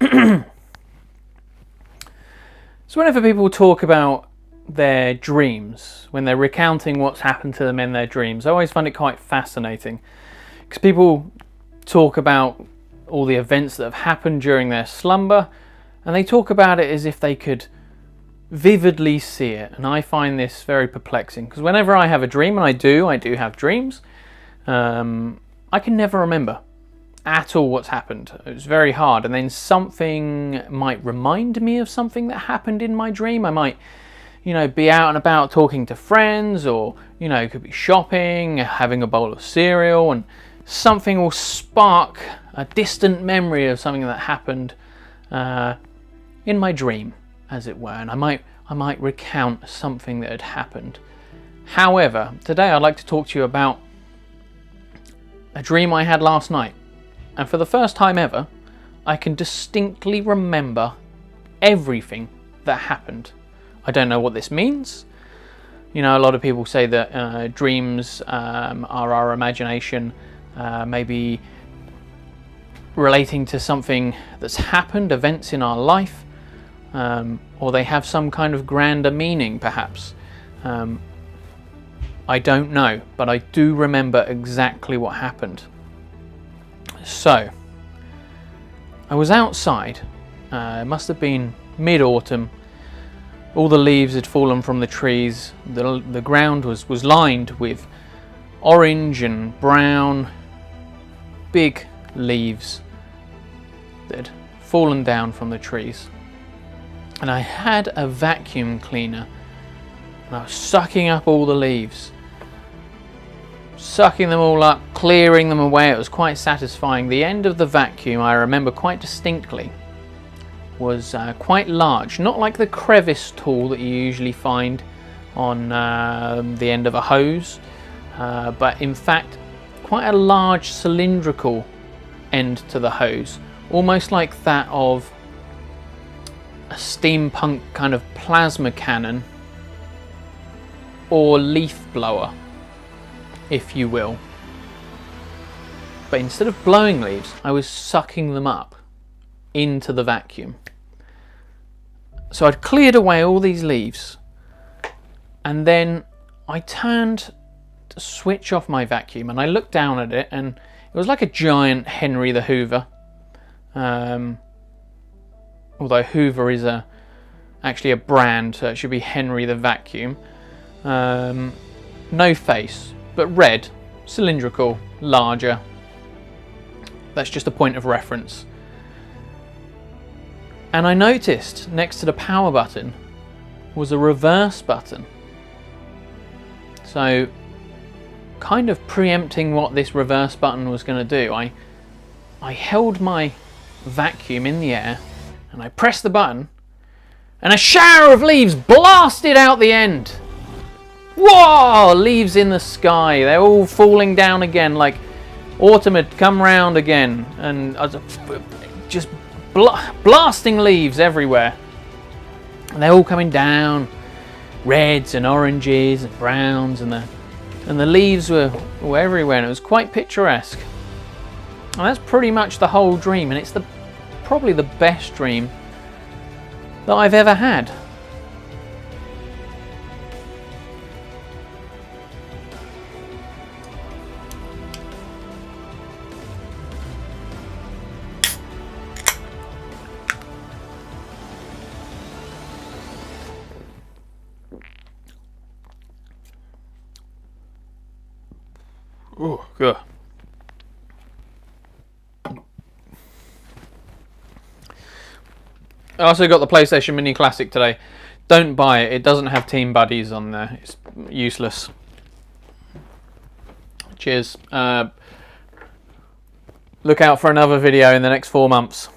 So whenever people talk about their dreams, when they're recounting what's happened to them in their dreams, I always find it quite fascinating, because people talk about all the events that have happened during their slumber, and they talk about it as if they could vividly see it. And I find this very perplexing, because whenever I have a dream, and I do have dreams, I can never remember at all what's happened. It's very hard, and then something might remind me of something that happened in my dream. I might, be out and about talking to friends, or could be shopping, having a bowl of cereal, and something will spark a distant memory of something that happened in my dream, as it were, and I might recount something that had happened. However, today I'd like to talk to you about a dream I had last night. And for the first time ever, I can distinctly remember everything that happened. I don't know what this means. A lot of people say that dreams are our imagination, maybe relating to something that's happened, events in our life, or they have some kind of grander meaning, perhaps. I don't know, but I do remember exactly what happened. So, I was outside, it must have been mid-autumn, all the leaves had fallen from the trees, the ground was lined with orange and brown, big leaves that had fallen down from the trees. And I had a vacuum cleaner, and I was sucking up all the leaves. Sucking them all up, clearing them away. It was quite satisfying. The end of the vacuum, I remember quite distinctly, was quite large. Not like the crevice tool that you usually find on the end of a hose, but in fact quite a large cylindrical end to the hose, almost like that of a steampunk kind of plasma cannon or leaf blower, if you will. But instead of blowing leaves, I was sucking them up into the vacuum. So I'd cleared away all these leaves, and then I turned to switch off my vacuum, and I looked down at it, and it was like a giant Henry the Hoover. Although Hoover is actually a brand, so it should be Henry the Vacuum. No face, but red, cylindrical, larger. That's just a point of reference. And I noticed next to the power button was a reverse button. So, kind of preempting what this reverse button was going to do, I held my vacuum in the air and I pressed the button, and a shower of leaves blasted out the end. Whoa! Leaves in the sky. They're all falling down again, like autumn had come round again, and just blasting leaves everywhere. And they're all coming down, reds and oranges and browns, and the leaves were everywhere, and it was quite picturesque. And that's pretty much the whole dream, and it's probably the best dream that I've ever had. Oh, good. I also got the PlayStation Mini Classic today. Don't buy it. It doesn't have Team Buddies on there. It's useless. Cheers. Look out for another video in the next 4 months.